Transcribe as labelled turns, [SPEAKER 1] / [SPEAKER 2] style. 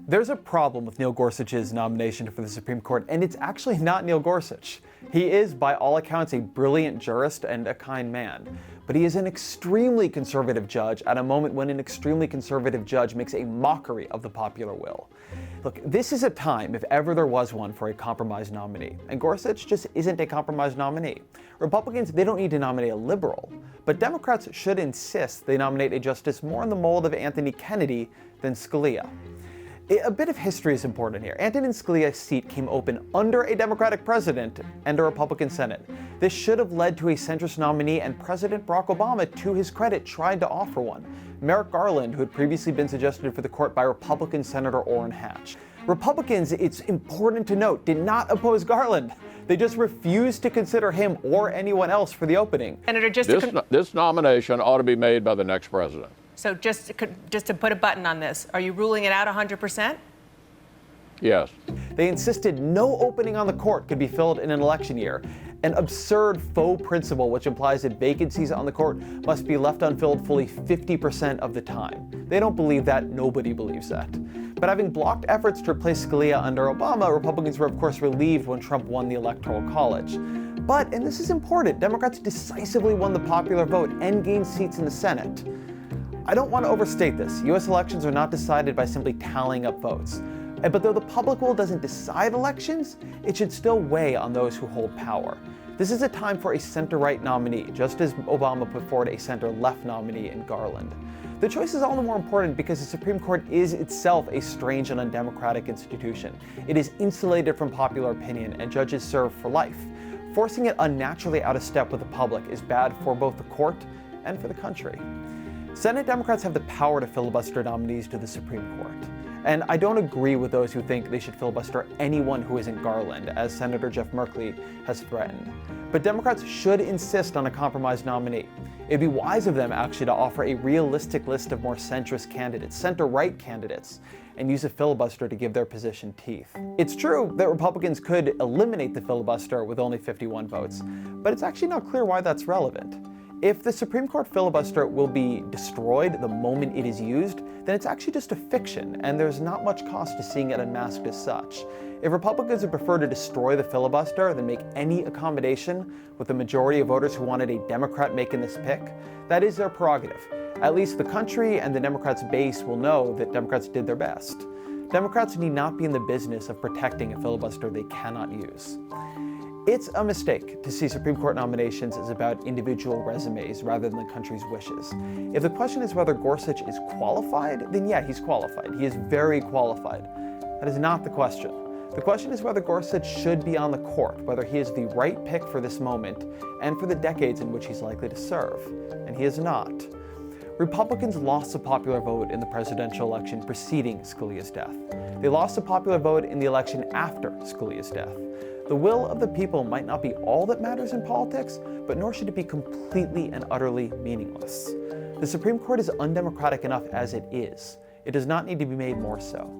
[SPEAKER 1] There's a problem with Neil Gorsuch's nomination for the Supreme Court, and it's actually not Neil Gorsuch. He is, by all accounts, a brilliant jurist and a kind man. But he is an extremely conservative judge at a moment when an extremely conservative judge makes a mockery of the popular will. Look, this is a time, if ever there was one, for a compromise nominee. And Gorsuch just isn't a compromise nominee. Republicans, they don't need to nominate a liberal. But Democrats should insist they nominate a justice more in the mold of Anthony Kennedy than Scalia. A bit of history is important here. Antonin Scalia's seat came open under a Democratic president and a Republican Senate. This should have led to a centrist nominee, and President Barack Obama, to his credit, tried to offer one. Merrick Garland, who had previously been suggested for the court by Republican Senator Orrin Hatch. Republicans, it's important to note, did not oppose Garland. They just refused to consider him or anyone else for the opening.
[SPEAKER 2] Senator,
[SPEAKER 3] this nomination ought to be made by the next president.
[SPEAKER 2] So just to put a button on this, are you ruling it out 100%?
[SPEAKER 3] Yes.
[SPEAKER 1] They insisted no opening on the court could be filled in an election year, an absurd faux principle which implies that vacancies on the court must be left unfilled fully 50% of the time. They don't believe that. Nobody believes that. But having blocked efforts to replace Scalia under Obama, Republicans were of course relieved when Trump won the Electoral College. But, and this is important, Democrats decisively won the popular vote and gained seats in the Senate. I don't want to overstate this. U.S. elections are not decided by simply tallying up votes. But though the public will doesn't decide elections, it should still weigh on those who hold power. This is a time for a center-right nominee, just as Obama put forward a center-left nominee in Garland. The choice is all the more important because the Supreme Court is itself a strange and undemocratic institution. It is insulated from popular opinion, and judges serve for life. Forcing it unnaturally out of step with the public is bad for both the court and for the country. Senate Democrats have the power to filibuster nominees to the Supreme Court. And I don't agree with those who think they should filibuster anyone who isn't Garland, as Senator Jeff Merkley has threatened. But Democrats should insist on a compromise nominee. It'd be wise of them actually to offer a realistic list of more centrist candidates, center-right candidates, and use a filibuster to give their position teeth. It's true that Republicans could eliminate the filibuster with only 51 votes, but it's actually not clear why that's relevant. If the Supreme Court filibuster will be destroyed the moment it is used, then it's actually just a fiction, and there's not much cost to seeing it unmasked as such. If Republicans would prefer to destroy the filibuster than make any accommodation with the majority of voters who wanted a Democrat making this pick, that is their prerogative. At least the country and the Democrats' base will know that Democrats did their best. Democrats need not be in the business of protecting a filibuster they cannot use. It's a mistake to see Supreme Court nominations as about individual resumes rather than the country's wishes. If the question is whether Gorsuch is qualified, then yeah, he's qualified. He is very qualified. That is not the question. The question is whether Gorsuch should be on the court, whether he is the right pick for this moment and for the decades in which he's likely to serve. And he is not. Republicans lost the popular vote in the presidential election preceding Scalia's death. They lost the popular vote in the election after Scalia's death. The will of the people might not be all that matters in politics, but nor should it be completely and utterly meaningless. The Supreme Court is undemocratic enough as it is. It does not need to be made more so.